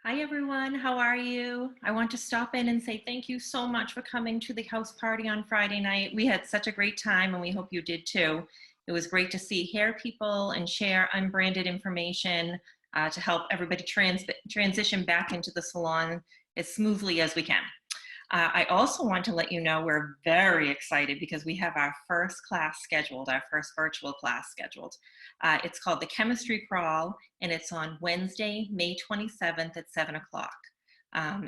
Hi everyone, how are you? I want to stop in and say thank you so much for coming to the house party on Friday night. We had such a great time and we hope you did too. It was great to see hair people and share unbranded information to help everybody transition back into the salon as smoothly as we can. I also want to let you know we're very excited because we have our first class scheduled, our first virtual class scheduled. It's called the Chemistry Crawl, and it's on Wednesday, May 27th at 7 o'clock.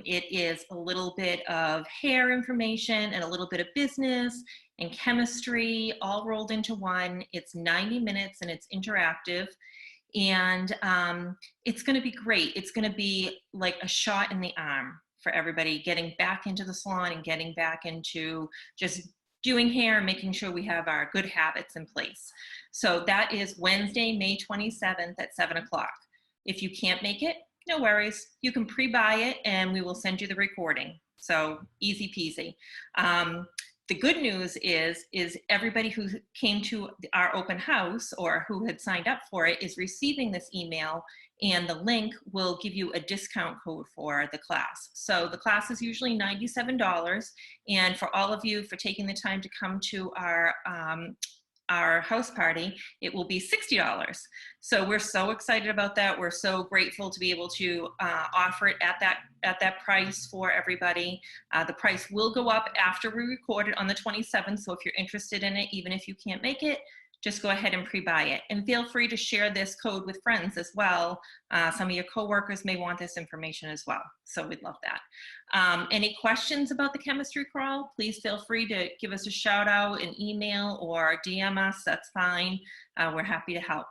It is a little bit of hair information and a little bit of business and chemistry all rolled into one. It's 90 minutes and it's interactive. And it's going to be great. It's going to be like a shot in the arm for everybody getting back into the salon and getting back into just doing hair and making sure we have our good habits in place. So that is Wednesday, May 27th at 7 o'clock. If you can't make it, no worries. You can pre-buy it and we will send you the recording. So easy peasy. The good news is everybody who came to our open house or who had signed up for it is receiving this email, and the link will give you a discount code for the class. So the class is usually $97, and for all of you for taking the time to come to our house party, it will be $60. So we're so excited about that. We're so grateful to be able to offer it at that price for everybody. The price will go up after we record it on the 27th. So if you're interested in it, even if you can't make it, just go ahead and pre-buy it. And feel free to share this code with friends as well. Some of your coworkers may want this information as well. So we'd love that. Any questions about the chemistry crawl, please feel free to give us a shout out, an email, or DM us. That's fine. We're happy to help.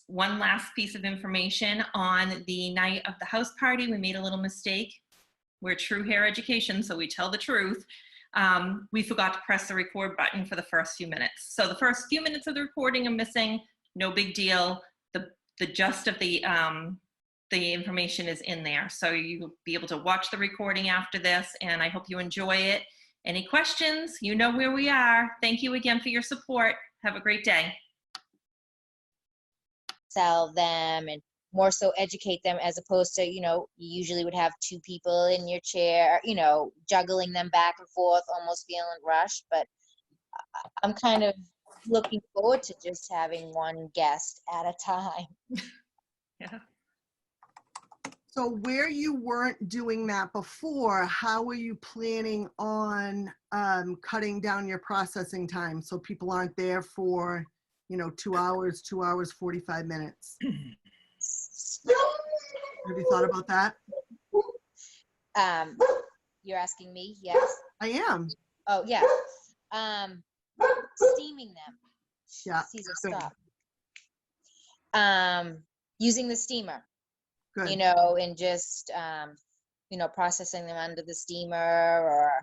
One last piece of information. On the night of the house party, we made a little mistake. We're True Hair Education, so we tell the truth. We forgot to press the record button for the first few minutes. So the first few minutes of the recording are missing, no big deal. The gist of the information is in there. So you'll be able to watch the recording after this, and I hope you enjoy it. Any questions? You know where we are. Thank you again for your support. Have a great day. Sell them and more so educate them, as opposed to, you usually would have two people in your chair, juggling them back and forth, almost feeling rushed. But I'm kind of looking forward to just having one guest at a time. Yeah. So where you weren't doing that before, how are you planning on cutting down your processing time so people aren't there for 2 hours, 45 minutes? Have you thought about that? You're asking me? Yes. I am. Oh, yeah. Steaming them. Yeah. Caesar, stop. Using the steamer. Good. And just, processing them under the steamer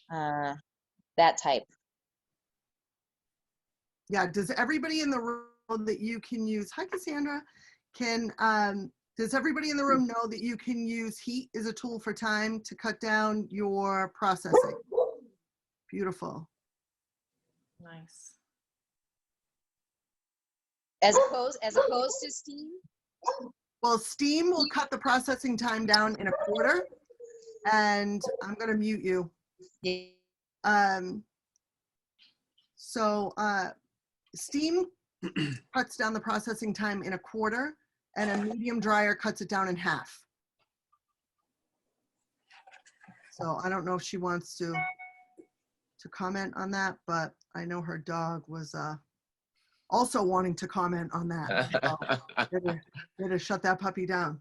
or that type. Yeah. Does everybody in the room that you can use, hi Cassandra, does everybody in the room know that you can use heat as a tool for time to cut down your processing? Beautiful. Nice. As opposed to steam? Well, steam will cut the processing time down in a quarter, and I'm going to mute you. Steam cuts down the processing time in a quarter, and a medium dryer cuts it down in half. So I don't know if she wants to comment on that, but I know her dog was also wanting to comment on that. So better shut that puppy down.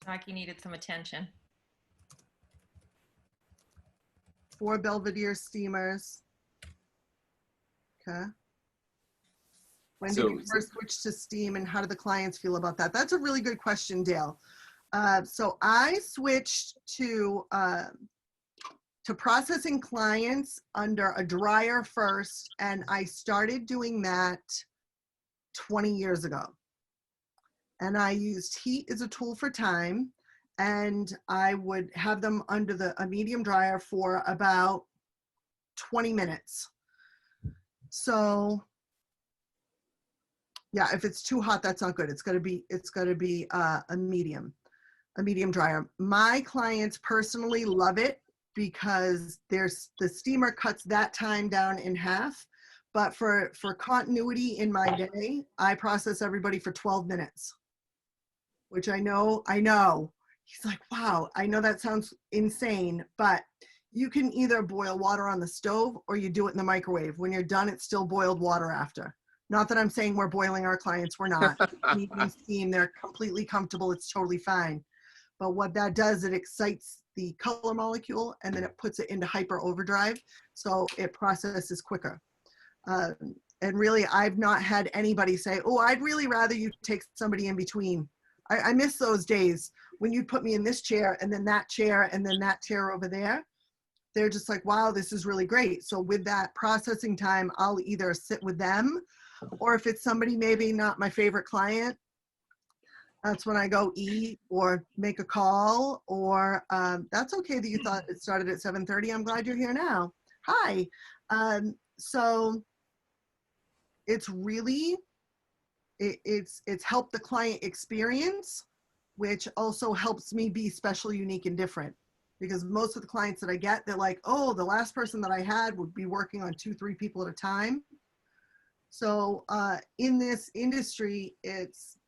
Like he needed some attention. 4 Belvedere steamers. Okay. When did you first switch to steam, and how do the clients feel about that? That's a really good question, Dale. So I switched to processing clients under a dryer first, and I started doing that 20 years ago. And I used heat as a tool for time, and I would have them under a medium dryer for about 20 minutes. So yeah, if it's too hot, that's not good. It's got to be a medium. a medium dryer. My clients personally love it because the steamer cuts that time down in half. But for continuity in my day, I process everybody for 12 minutes, which I know. He's like, wow, I know that sounds insane, but you can either boil water on the stove or you do it in the microwave. When you're done, it's still boiled water after. Not that I'm saying we're boiling our clients, we're not. Medium steam, they're completely comfortable, it's totally fine. But what that does, it excites the color molecule and then it puts it into hyper overdrive, so it processes quicker. And really, I've not had anybody say, oh, I'd really rather you take somebody in between. I miss those days when you'd put me in this chair and then that chair and then that chair over there. They're just like, wow, this is really great. So with that processing time, I'll either sit with them, or if it's somebody maybe not my favorite client, that's when I go eat or make a call, or that's okay that you thought it started at 7:30. I'm glad you're here now. Hi. So it's really, it's helped the client experience, which also helps me be special, unique, and different. Because most of the clients that I get, they're like, oh, the last person that I had would be working on 2-3 people at a time. So in this industry, it's,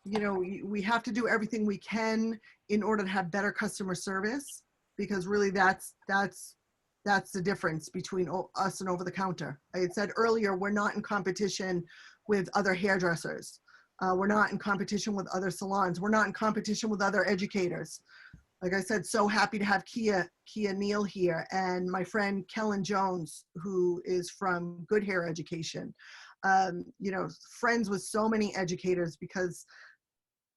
you know, we have to do everything we can in order to have better customer service, because really that's the difference between us and over the counter. I had said earlier, we're not in competition with other hairdressers. We're not in competition with other salons. We're not in competition with other educators. Like I said, so happy to have Kia Neal here, and my friend Kellen Jones, who is from Good Hair Education. You know, friends with so many educators, because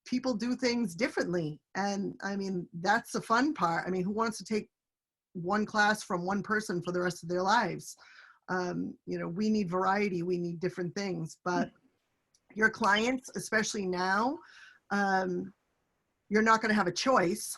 people do things differently. And I mean, that's the fun part. I mean, who wants to take one class from one person for the rest of their lives? You know, we need variety, we need different things, but your clients, especially now, you're not going to have a choice,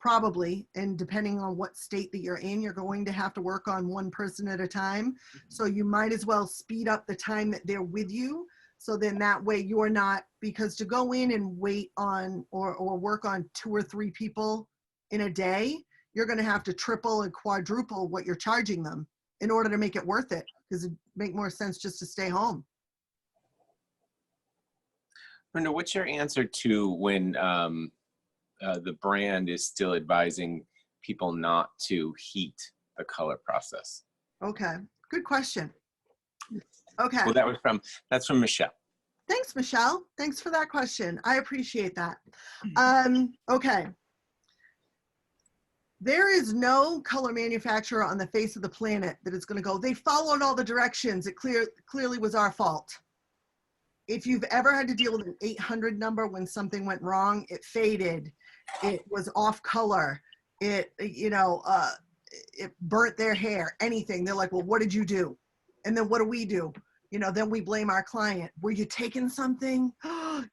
probably, and depending on what state that you're in, you're going to have to work on one person at a time. So you might as well speed up the time that they're with you, so then that way you're not, because to go in and wait on or work on 2 or 3 people in a day, you're going to have to triple and quadruple what you're charging them in order to make it worth it, because it'd make more sense just to stay home. Brenda, what's your answer to when the brand is still advising people not to heat the color process? Okay, good question. Okay. Well, that's from Michelle. Thanks, Michelle. Thanks for that question. I appreciate that. Okay. There is no color manufacturer on the face of the planet that is going to go, they followed all the directions, it clearly was our fault. If you've ever had to deal with an 800 number when something went wrong, it faded, it was off color, it, you know, it burnt their hair, anything, they're like, well, what did you do? And then what do we do? You know, then we blame our client. Were you taking something?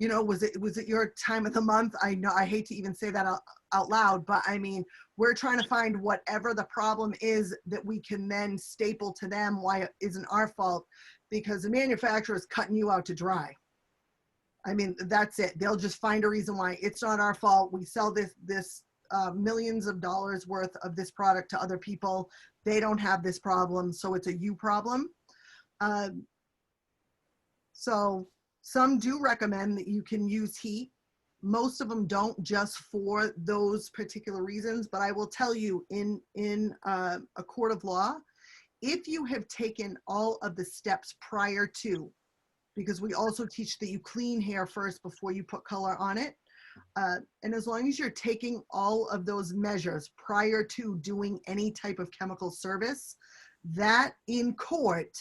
You know, was it your time of the month? I know, I hate to even say that out loud, but I mean, we're trying to find whatever the problem is that we can then staple to them why it isn't our fault, because the manufacturer is cutting you out to dry. I mean, that's it. They'll just find a reason why it's not our fault. We sell this millions of dollars worth of this product to other people. They don't have this problem, so it's a you problem. So some do recommend that you can use heat. Most of them don't, just for those particular reasons. But I will tell you, in a court of law, if you have taken all of the steps prior to, because we also teach that you clean hair first before you put color on it. And as long as you're taking all of those measures prior to doing any type of chemical service, that in court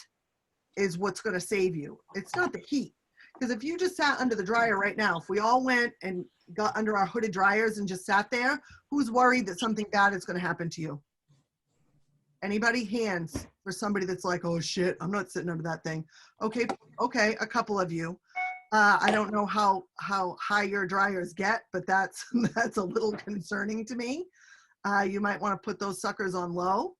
is what's going to save you. It's not the heat. Because if you just sat under the dryer right now, if we all went and got under our hooded dryers and just sat there, who's worried that something bad is going to happen to you? Anybody? Hands for somebody that's like, oh shit, I'm not sitting under that thing. Okay, a couple of you. I don't know how high your dryers get, but that's a little concerning to me. You might want to put those suckers on low.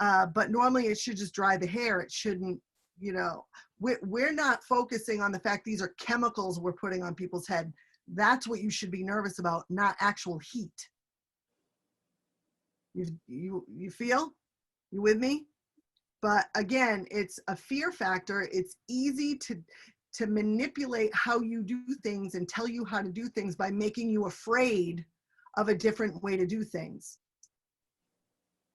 But normally it should just dry the hair. It shouldn't, you know, we're not focusing on the fact these are chemicals we're putting on people's head. That's what you should be nervous about, not actual heat. You feel? You with me? But again, it's a fear factor. It's easy to manipulate how you do things and tell you how to do things by making you afraid of a different way to do things.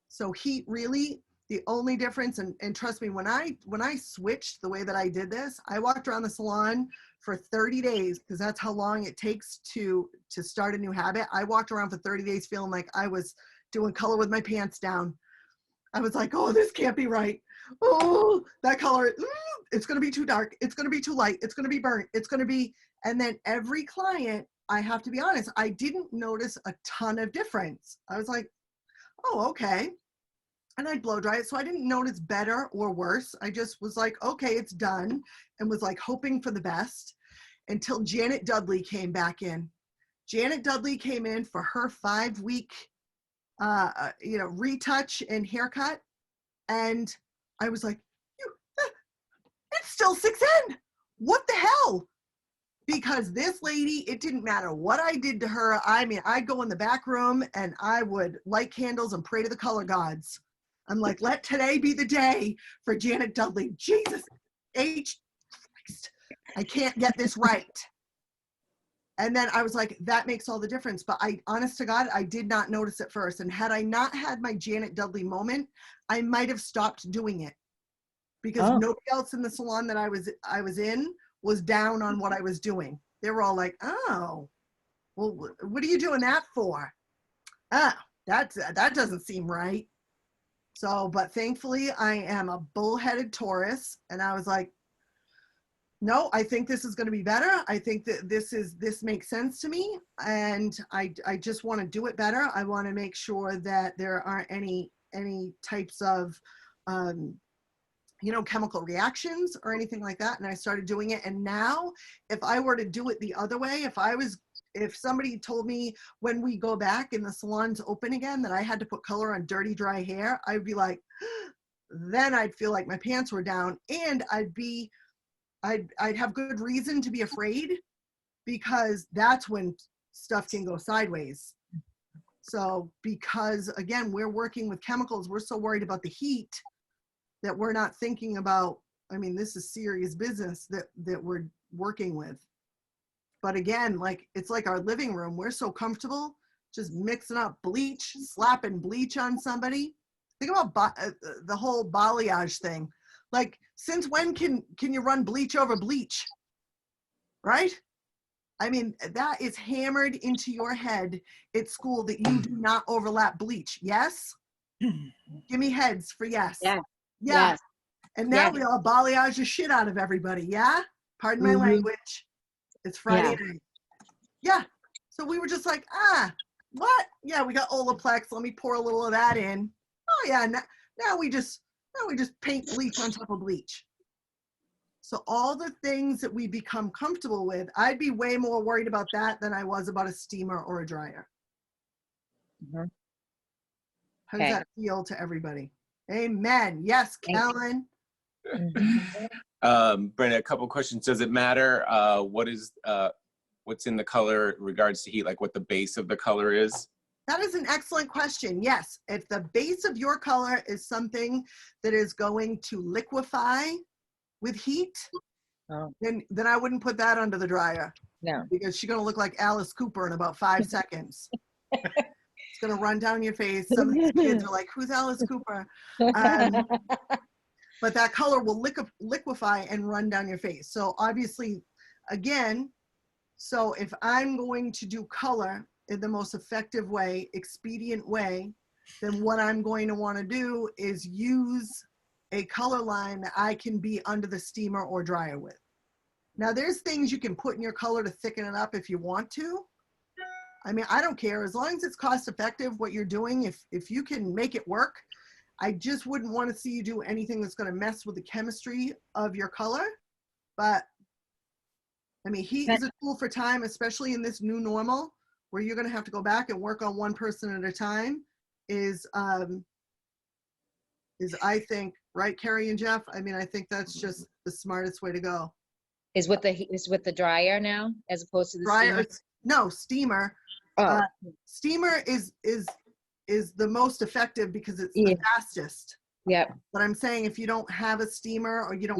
So heat, really, the only difference, and trust me, when I switched the way that I did this, I walked around the salon for 30 days, because that's how long it takes to start a new habit. I walked around for 30 days feeling like I was doing color with my pants down. I was like, oh, this can't be right. Oh, that color, it's going to be too dark. It's going to be too light. It's going to be burnt. It's going to be, and then every client, I have to be honest, I didn't notice a ton of difference. I was like, oh, okay. And I'd blow dry it. So I didn't notice better or worse. I just was like, okay, it's done. And was like hoping for the best until Janet Dudley came back in. Janet Dudley came in for her 5-week, retouch and haircut. And I was like, it's still 6'N". What the hell? Because this lady, it didn't matter what I did to her. I mean, I'd go in the back room and I would light candles and pray to the color gods. I'm like, let today be the day for Janet Dudley. Jesus H Christ, I can't get this right. And then I was like, that makes all the difference. But honest to God, I did not notice it first. And had I not had my Janet Dudley moment, I might have stopped doing it, because nobody else in the salon that I was in was down on what I was doing. They were all like, oh, well, what are you doing that for? Oh, that doesn't seem right. So, but thankfully I am a bullheaded Taurus, and I was like, no, I think this is going to be better. I think that this makes sense to me, and I just want to do it better. I want to make sure that there aren't any types of chemical reactions or anything like that. And I started doing it. And now if I were to do it the other way, if somebody told me when we go back and the salon's open again that I had to put color on dirty, dry hair, I'd be like, then I'd feel like my pants were down, and I'd have good reason to be afraid, because that's when stuff can go sideways. So because again, we're working with chemicals, we're so worried about the heat that we're not thinking about, I mean, this is serious business that we're working with. But again, like, it's like our living room. We're so comfortable just mixing up bleach, slapping bleach on somebody. Think about the whole balayage thing. Like, since when can you run bleach over bleach? Right? I mean, that is hammered into your head at school that you do not overlap bleach. Yes? Give me heads for yes. Yeah. Yeah. Yes. And now Yes. we all balayage the shit out of everybody. Yeah? Pardon my language. It's Friday night. Yeah. So we were just like, what? Yeah, we got Olaplex. Let me pour a little of that in. Oh yeah. Now we just paint bleach on top of bleach. So all the things that we become comfortable with, I'd be way more worried about that than I was about a steamer or a dryer. Mm-hmm. How does that feel to everybody? Amen. Yes, Kellen. Brenda, a couple questions. Does it matter what's in the color in regards to heat, like what the base of the color is? That is an excellent question. Yes, if the base of your color is something that is going to liquefy with heat, then I wouldn't put that under the dryer. No. Because she's going to look like Alice Cooper in about 5 seconds. It's going to run down your face. Some of these kids are like, who's Alice Cooper? But that color will liquefy and run down your face. So obviously, again, so if I'm going to do color in the most effective way, expedient way, then what I'm going to want to do is use a color line that I can be under the steamer or dryer with. Now there's things you can put in your color to thicken it up if you want to. I mean, I don't care, as long as it's cost effective what you're doing. If you can make it work, I just wouldn't want to see you do anything that's going to mess with the chemistry of your color. But I mean, heat is a tool for time, especially in this new normal where you're going to have to go back and work on one person at a time is I think, right, Carrie and Jeff? I mean, I think that's just the smartest way to go. Is with the dryer now, as opposed to the Dryer, steamer? no, steamer. Oh, Steamer is the most effective because it's Yeah. the fastest. yep. But I'm saying if you don't have a steamer or you don't